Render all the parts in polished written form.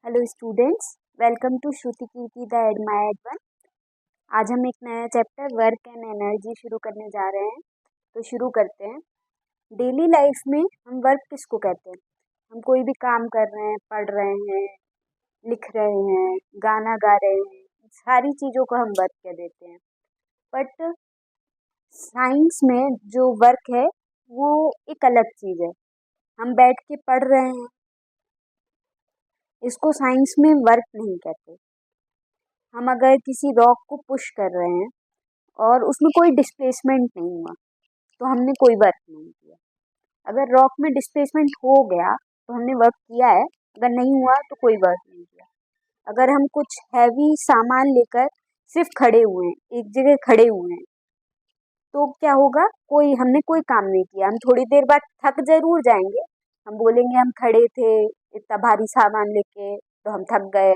Hello students, welcome to Shruti Keerti the admired one. आज हम एक नया चैप्टर वर्क एंड एनर्जी शुरू करने जा रहे हैं। तो शुरू करते हैं। डेली लाइफ में हम वर्क किसको कहते हैं? हम कोई भी काम कर रहे हैं, पढ़ रहे हैं, लिख रहे हैं, गाना गा रहे हैं, सारी चीज़ों को हम वर्क कह देते हैं। बट साइंस में जो वर्क है वो एक अलग चीज़ है। हम बैठ के पढ़ रहे हैं, इसको साइंस में वर्क नहीं कहते। हम अगर किसी रॉक को पुश कर रहे हैं और उसमें कोई डिस्प्लेसमेंट नहीं हुआ तो हमने कोई वर्क नहीं किया। अगर रॉक में डिस्प्लेसमेंट हो गया तो हमने वर्क किया है, अगर नहीं हुआ तो कोई वर्क नहीं किया। अगर हम कुछ हैवी सामान लेकर सिर्फ खड़े हुए हैं, एक जगह खड़े हुए हैं, तो क्या होगा? हमने कोई काम नहीं किया। हम थोड़ी देर बाद थक जरूर जाएंगे, हम बोलेंगे हम खड़े थे इतना भारी सामान लेके तो हम थक गए,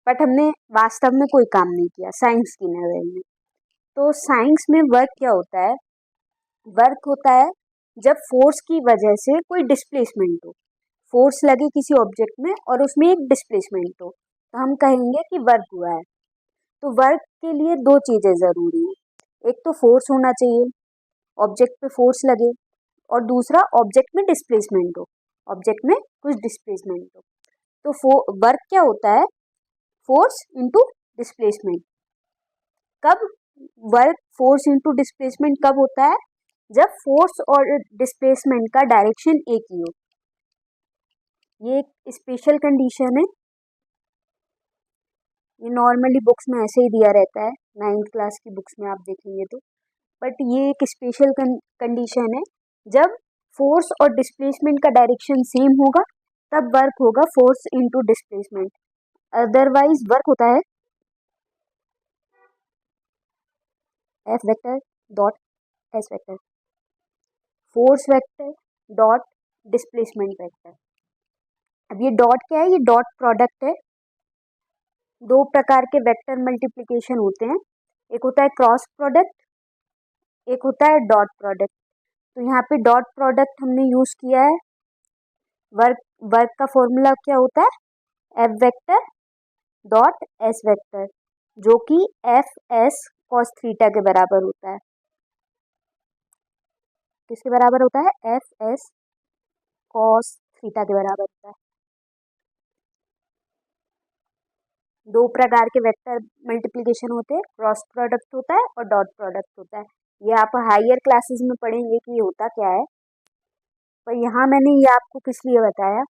बट हमने वास्तव में कोई काम नहीं किया साइंस की नज़र में। तो साइंस में वर्क क्या होता है? वर्क होता है जब फोर्स की वजह से कोई डिस्प्लेसमेंट हो, फोर्स लगे किसी ऑब्जेक्ट में और उसमें एक डिस्प्लेसमेंट हो, तो हम कहेंगे कि वर्क हुआ है। तो वर्क के लिए दो चीज़ें ज़रूरी हैं। एक तो फोर्स होना चाहिए, ऑब्जेक्ट पे फोर्स लगे, और दूसरा ऑब्जेक्ट में डिस्प्लेसमेंट हो, ऑब्जेक्ट में कुछ डिस्प्लेसमेंट हो। तो वर्क क्या होता है? Force into displacement. कब वर्क फोर्स इंटू डिस्प्लेसमेंट कब होता है? जब फोर्स और डिस्प्लेसमेंट का डायरेक्शन एक ही हो। ये एक स्पेशल कंडीशन है। ये नॉर्मली बुक्स में ऐसे ही दिया रहता है, 9th क्लास की बुक्स में आप देखेंगे तो। बट ये एक स्पेशल कंडीशन है, जब फोर्स और डिस्प्लेसमेंट का डायरेक्शन सेम होगा तब वर्क होगा force into displacement. Otherwise work होता है F vector dot S vector, force vector dot displacement vector. अब ये डॉट क्या है? ये डॉट प्रोडक्ट है। दो प्रकार के वेक्टर मल्टीप्लिकेशन होते हैं, एक होता है क्रॉस प्रोडक्ट, एक होता है डॉट प्रोडक्ट। तो यहाँ पे डॉट प्रोडक्ट हमने यूज किया है। वर्क वर्क का फॉर्मूला क्या होता है? F vector dot S vector, जो कि एफ एस कॉस थीटा के बराबर होता है। किसके बराबर होता है? एफ एस कॉस थीटा के बराबर होता है। दो प्रकार के वेक्टर मल्टीप्लिकेशन होते हैं, क्रॉस प्रोडक्ट होता है और डॉट प्रोडक्ट होता है। ये आप हायर क्लासेस में पढ़ेंगे कि ये होता क्या है, पर यहाँ मैंने ये आपको किस लिए बताया।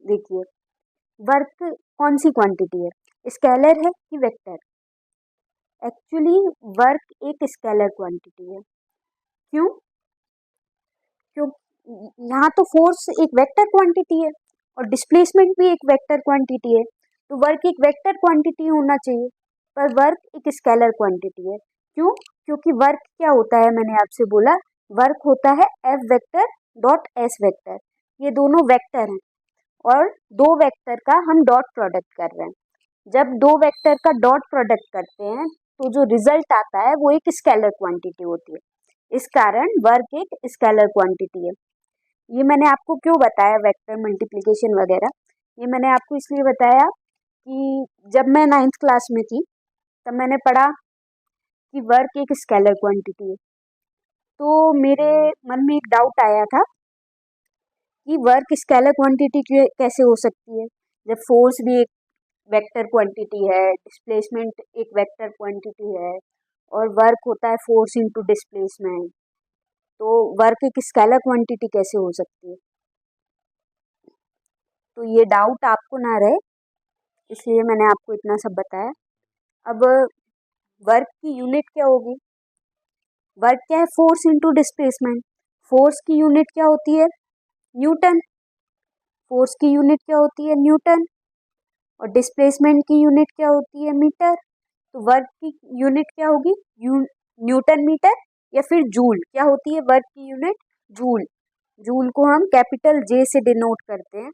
देखिए, वर्क कौन सी क्वांटिटी है? स्केलर है कि वेक्टर? एक्चुअली वर्क एक स्केलर क्वांटिटी है। क्यों? क्यों? यहाँ तो फोर्स एक वेक्टर क्वांटिटी है और डिस्प्लेसमेंट भी एक वेक्टर क्वांटिटी है, तो वर्क एक वेक्टर क्वांटिटी होना चाहिए, पर वर्क एक स्केलर क्वांटिटी है। क्यों? क्योंकि वर्क क्या होता है, मैंने आपसे बोला, वर्क होता है F vector dot S vector. ये दोनों वेक्टर हैं और दो वेक्टर का हम डॉट प्रोडक्ट कर रहे हैं। जब दो वेक्टर का डॉट प्रोडक्ट करते हैं तो जो रिजल्ट आता है वो एक स्केलर क्वांटिटी होती है। इस कारण वर्क एक स्केलर क्वांटिटी है। ये मैंने आपको क्यों बताया वेक्टर मल्टीप्लिकेशन वगैरह? ये मैंने आपको इसलिए बताया कि जब मैं 9th क्लास में थी तब मैंने पढ़ा कि वर्क एक स्केलर क्वांटिटी है। तो मेरे मन में एक डाउट आया था कि वर्क स्केलर क्वांटिटी कैसे हो सकती है, जब फोर्स भी एक वेक्टर क्वांटिटी है, डिस्प्लेसमेंट एक वेक्टर क्वांटिटी है, और वर्क होता है फोर्स इनटू डिस्प्लेसमेंट, तो वर्क एक स्केलर क्वांटिटी कैसे हो सकती है? तो ये डाउट आपको ना रहे, इसलिए मैंने आपको इतना सब बताया। अब वर्क की यूनिट क्या होगी? वर्क क्या है? Force into displacement. फोर्स की यूनिट क्या होती है? न्यूटन। फोर्स की यूनिट क्या होती है? न्यूटन। और डिस्प्लेसमेंट की यूनिट क्या होती है? मीटर। तो वर्क की यूनिट क्या होगी? न्यूटन मीटर, या फिर जूल। क्या होती है वर्क की यूनिट? जूल। जूल को हम कैपिटल जे से डिनोट करते हैं,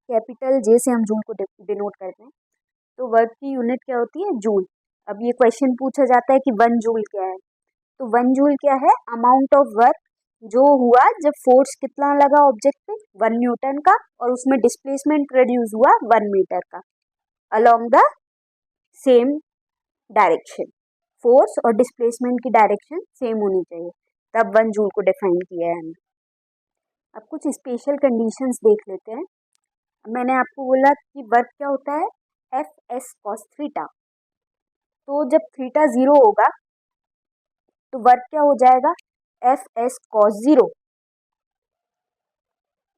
कैपिटल जे से हम जूल को डिनोट करते हैं। तो वर्क की यूनिट क्या होती है? जूल। अब ये क्वेश्चन पूछा जाता है कि 1 जूल क्या है, तो 1 जूल क्या है? अमाउंट ऑफ वर्क जो हुआ जब फोर्स कितना लगा ऑब्जेक्ट पे, 1 न्यूटन का, और उसमें डिस्प्लेसमेंट प्रोड्यूस हुआ 1 मीटर का along the same direction. Force और डिस्प्लेसमेंट की डायरेक्शन सेम होनी चाहिए, तब 1 जूल को डिफाइन किया है हमने। अब कुछ स्पेशल कंडीशंस देख लेते हैं। मैंने आपको बोला कि वर्क क्या होता है, एफ एस कॉस थीटा। तो जब थीटा 0 होगा तो वर्क क्या हो जाएगा, F S cos 0,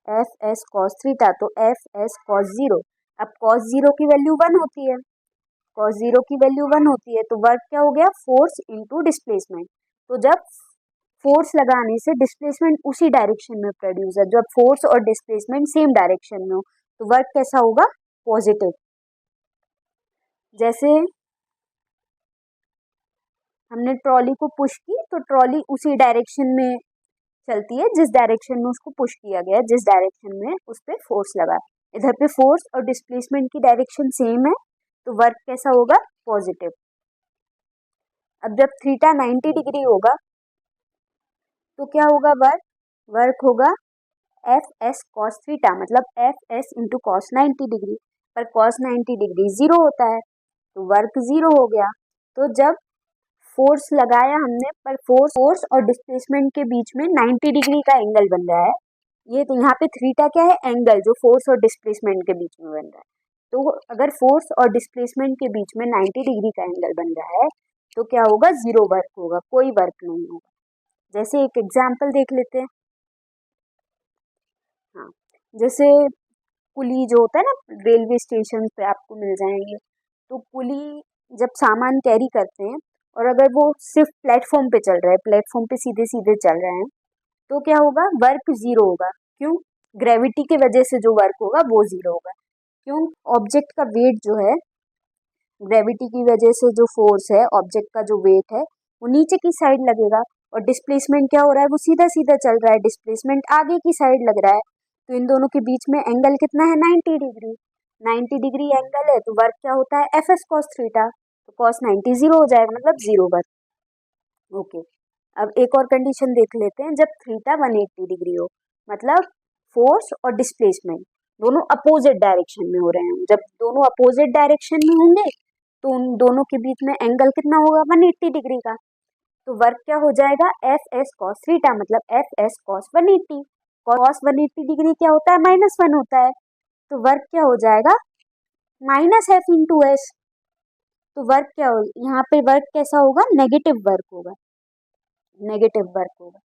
F S cos theta, तो एफ एस कॉस 0। अब कॉस 0 की वैल्यू 1 होती है, कॉस 0 की वैल्यू 1 होती है, तो वर्क क्या हो गया, फोर्स इंटू डिस्प्लेसमेंट। तो जब फोर्स लगाने से डिस्प्लेसमेंट उसी डायरेक्शन में प्रोड्यूस है, जब फोर्स और डिस्प्लेसमेंट सेम डायरेक्शन में हो तो वर्क कैसा होगा, पॉजिटिव। जैसे हमने ट्रॉली को पुश की तो ट्रॉली उसी डायरेक्शन में चलती है जिस डायरेक्शन में उसको पुश किया गया, जिस डायरेक्शन में उस पर फोर्स लगा। इधर पे फोर्स और डिस्प्लेसमेंट की डायरेक्शन सेम है तो वर्क कैसा होगा, पॉजिटिव। अब जब थीटा 90 डिग्री होगा तो क्या होगा, वर्क वर्क होगा एफ एस कॉस थीटा, मतलब F S into cos 90 degree. पर कॉस 90 डिग्री 0 होता है तो वर्क 0 हो गया। तो जब फोर्स लगाया हमने, पर फोर्स और डिस्प्लेसमेंट के बीच में 90 डिग्री का एंगल बन रहा है। ये तो यहाँ पे थीटा क्या है, एंगल जो फोर्स और डिस्प्लेसमेंट के बीच में बन रहा है। तो अगर फोर्स और डिस्प्लेसमेंट के बीच में 90 डिग्री का एंगल बन रहा है तो क्या होगा, 0 वर्क होगा, कोई वर्क नहीं होगा। जैसे एक एग्जाम्पल देख लेते हैं। हाँ, जैसे पुली जो होता है ना, रेलवे स्टेशन पे आपको मिल जाएंगे। तो पुली जब सामान कैरी करते हैं और अगर वो सिर्फ प्लेटफॉर्म पे चल रहा है, प्लेटफॉर्म पे सीधे सीधे चल रहे हैं, तो क्या होगा, वर्क 0 होगा। क्यों, ग्रेविटी की वजह से जो वर्क होगा वो 0 होगा। क्यों, ऑब्जेक्ट का वेट जो है, ग्रेविटी की वजह से जो फोर्स है, ऑब्जेक्ट का जो वेट है वो नीचे की साइड लगेगा, और डिस्प्लेसमेंट क्या हो रहा है, वो सीधा सीधा चल रहा है, डिस्प्लेसमेंट आगे की साइड लग रहा है। तो इन दोनों के बीच में एंगल कितना है, 90 डिग्री। 90 डिग्री एंगल है तो वर्क क्या होता है, एफ एस कॉस थीटा। तो कॉस 90 0 हो जाएगा, मतलब 0 वर्क। ओके, अब एक और कंडीशन देख लेते हैं, जब थीटा 180 डिग्री हो, मतलब फोर्स और डिस्प्लेसमेंट दोनों अपोजिट डायरेक्शन में हो रहे हैं। जब दोनों अपोजिट डायरेक्शन में होंगे तो उन दोनों के बीच में एंगल कितना होगा, 180 डिग्री का। तो वर्क क्या हो जाएगा, एफ एस कॉस थीटा, मतलब F S cos 180। Cos 180 degree क्या होता है, -1 होता है। तो वर्क क्या हो जाएगा, माइनस एफ इंटू एस। तो वर्क क्या हो, यहाँ पे वर्क कैसा होगा, नेगेटिव वर्क होगा, नेगेटिव वर्क होगा।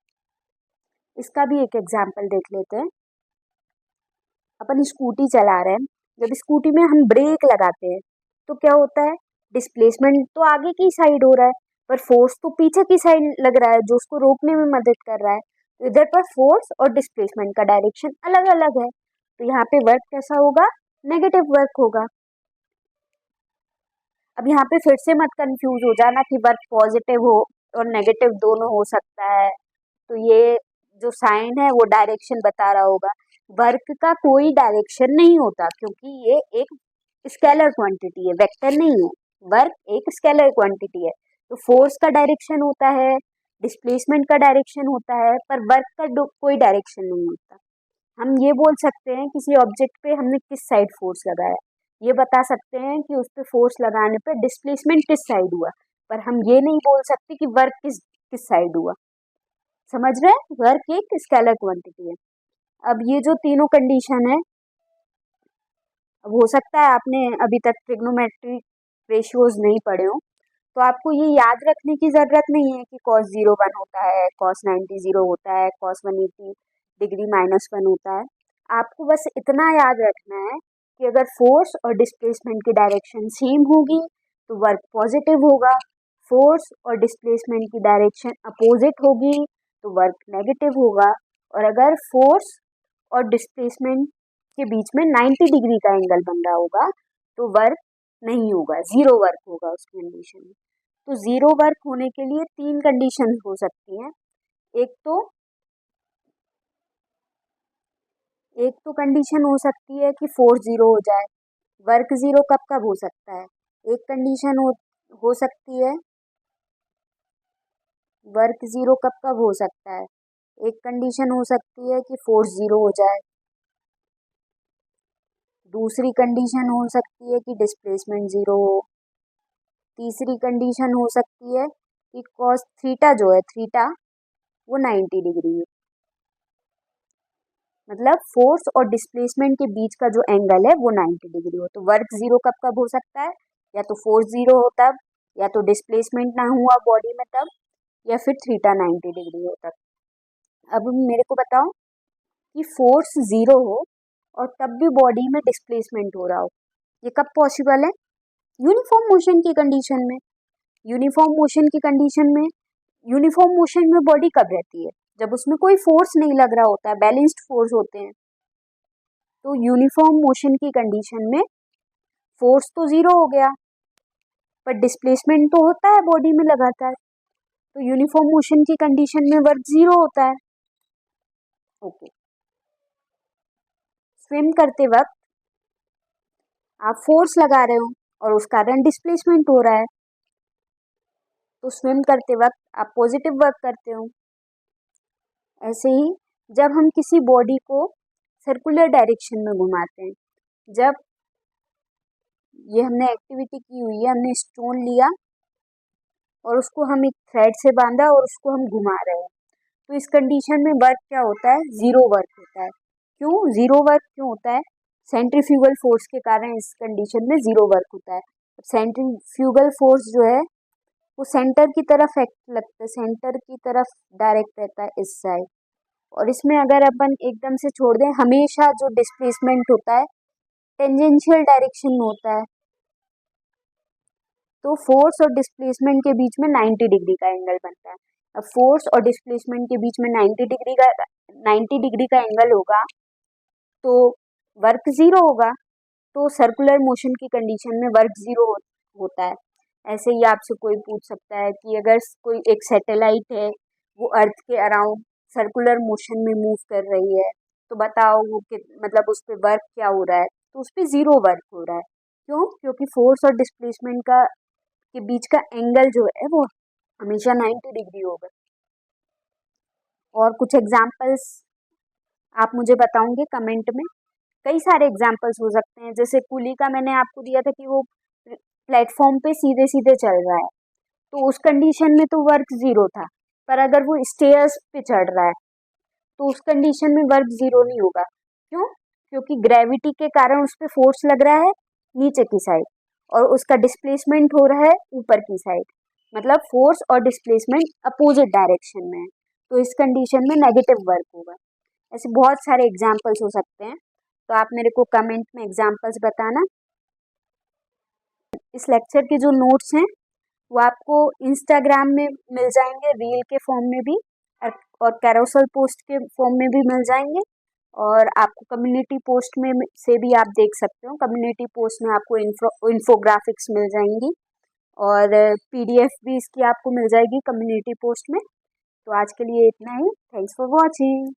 इसका भी एक एग्जाम्पल देख लेते हैं। अपन स्कूटी चला रहे हैं, जब स्कूटी में हम ब्रेक लगाते हैं तो क्या होता है, डिस्प्लेसमेंट तो आगे की साइड हो रहा है पर फोर्स तो पीछे की साइड लग रहा है जो उसको रोकने में मदद कर रहा है। तो इधर पर फोर्स और डिस्प्लेसमेंट का डायरेक्शन अलग अलग है, तो यहाँ पे वर्क कैसा होगा, नेगेटिव वर्क होगा। अब यहाँ पे फिर से मत कंफ्यूज हो जाना कि वर्क पॉजिटिव हो और नेगेटिव दोनों हो सकता है, तो ये जो साइन है वो डायरेक्शन बता रहा होगा। वर्क का कोई डायरेक्शन नहीं होता क्योंकि ये एक स्केलर क्वांटिटी है, वेक्टर नहीं है। वर्क एक स्केलर क्वांटिटी है, तो फोर्स का डायरेक्शन होता है, डिस्प्लेसमेंट का डायरेक्शन होता है, पर वर्क का कोई डायरेक्शन नहीं होता। हम ये बोल सकते हैं किसी ऑब्जेक्ट पे हमने किस साइड फोर्स लगाया, ये बता सकते हैं कि उस पे फोर्स लगाने पे डिस्प्लेसमेंट किस साइड हुआ, पर हम ये नहीं बोल सकते कि वर्क किस किस साइड हुआ। समझ रहे हैं, वर्क एक स्केलर क्वांटिटी है। अब ये जो तीनों कंडीशन है, अब हो सकता है आपने अभी तक ट्रिग्नोमेट्रिक रेशियोज नहीं पढ़े हो, तो आपको ये याद रखने की ज़रूरत नहीं है कि cos 0 1 होता है, cos 90 0 होता है, cos 180 डिग्री -1 होता है। आपको बस इतना याद रखना है कि अगर फोर्स और डिस्प्लेसमेंट की डायरेक्शन सेम होगी तो वर्क पॉजिटिव होगा, फोर्स और डिस्प्लेसमेंट की डायरेक्शन अपोजिट होगी तो वर्क नेगेटिव होगा, और अगर फोर्स और डिस्प्लेसमेंट के बीच में 90 डिग्री का एंगल बन रहा होगा तो वर्क नहीं होगा, 0 वर्क होगा उस कंडीशन में। तो 0 वर्क होने के लिए 3 कंडीशन हो सकती हैं। एक तो कंडीशन हो सकती है कि फोर्स 0 हो जाए। वर्क 0 कब कब हो सकता है, एक कंडीशन हो सकती है, वर्क 0 कब कब हो सकता है, एक कंडीशन हो सकती है कि फोर्स 0 हो जाए, दूसरी कंडीशन हो सकती है कि डिस्प्लेसमेंट 0 हो, तीसरी कंडीशन हो सकती है कि कॉस थीटा जो है थीटा वो 90 डिग्री हो। मतलब फोर्स और डिस्प्लेसमेंट के बीच का जो एंगल है वो 90 डिग्री हो। तो वर्क 0 कब कब हो सकता है, या तो फोर्स 0 हो तब, या तो डिस्प्लेसमेंट ना हुआ बॉडी में तब, या फिर थीटा 90 डिग्री हो तब। अब मेरे को बताओ कि फोर्स 0 हो और तब भी बॉडी में डिस्प्लेसमेंट हो रहा हो, ये कब पॉसिबल है? यूनिफॉर्म मोशन की कंडीशन में। यूनिफॉर्म मोशन की कंडीशन में, यूनिफॉर्म मोशन में बॉडी कब रहती है? जब उसमें कोई फोर्स नहीं लग रहा होता है, बैलेंस्ड फोर्स होते हैं। तो यूनिफॉर्म मोशन की कंडीशन में फोर्स तो 0 हो गया, पर डिस्प्लेसमेंट तो होता है बॉडी में लगातार। तो यूनिफॉर्म मोशन की कंडीशन में वर्क 0 होता है। ओके। स्विम करते वक्त आप फोर्स लगा रहे हो और उस कारण डिस्प्लेसमेंट हो रहा है, तो स्विम करते वक्त आप पॉजिटिव वर्क करते हो। ऐसे ही जब हम किसी बॉडी को सर्कुलर डायरेक्शन में घुमाते हैं, जब ये हमने एक्टिविटी की हुई है, हमने स्टोन लिया और उसको हम एक थ्रेड से बांधा और उसको हम घुमा रहे हैं, तो इस कंडीशन में वर्क क्या होता है? 0 वर्क होता है। क्यों 0 वर्क क्यों होता है? सेंट्रीफ्यूगल फोर्स के कारण इस कंडीशन में 0 वर्क होता है। सेंट्रीफ्यूगल फोर्स जो है वो सेंटर की तरफ एक्ट लगता है, सेंटर की तरफ डायरेक्ट रहता है इस साइड। और इसमें अगर अपन एकदम से छोड़ दें, हमेशा जो डिस्प्लेसमेंट होता है टेंजेंशियल डायरेक्शन में होता है। तो फोर्स और डिस्प्लेसमेंट के बीच में 90 डिग्री का एंगल बनता है। अब फोर्स और डिस्प्लेसमेंट के बीच में 90 डिग्री का एंगल होगा तो वर्क 0 होगा। तो सर्कुलर मोशन की कंडीशन में वर्क 0 होता है। ऐसे ही आपसे कोई पूछ सकता है कि अगर कोई एक सैटेलाइट है, वो अर्थ के अराउंड सर्कुलर मोशन में मूव कर रही है, तो बताओ वो मतलब उस पर वर्क क्या हो रहा है? तो उस पर 0 वर्क हो रहा है। क्यों? क्योंकि फोर्स और डिस्प्लेसमेंट का के बीच का एंगल जो है वो हमेशा 90 डिग्री होगा। और कुछ एग्जांपल्स आप मुझे बताओगे कमेंट में? कई सारे एग्जांपल्स हो सकते हैं, जैसे कुली का मैंने आपको दिया था कि वो प्लेटफॉर्म पे सीधे सीधे चल रहा है, तो उस कंडीशन में तो वर्क 0 था। पर अगर वो स्टेयर्स पे चढ़ रहा है तो उस कंडीशन में वर्क 0 नहीं होगा। क्यों? क्योंकि ग्रेविटी के कारण उस पर फोर्स लग रहा है नीचे की साइड और उसका डिस्प्लेसमेंट हो रहा है ऊपर की साइड। मतलब फोर्स और डिस्प्लेसमेंट अपोजिट डायरेक्शन में है, तो इस कंडीशन में नेगेटिव वर्क होगा। ऐसे बहुत सारे एग्जाम्पल्स हो सकते हैं, तो आप मेरे को कमेंट में एग्जाम्पल्स बताना। इस लेक्चर के जो नोट्स हैं वो आपको इंस्टाग्राम में मिल जाएंगे, रील के फॉर्म में भी और कैरोसेल पोस्ट के फॉर्म में भी मिल जाएंगे। और आपको कम्युनिटी पोस्ट में से भी आप देख सकते हो। कम्युनिटी पोस्ट में आपको इन्फोग्राफिक्स मिल जाएंगी और पीडीएफ भी इसकी आपको मिल जाएगी कम्युनिटी पोस्ट में। तो आज के लिए इतना ही। Thanks for watching.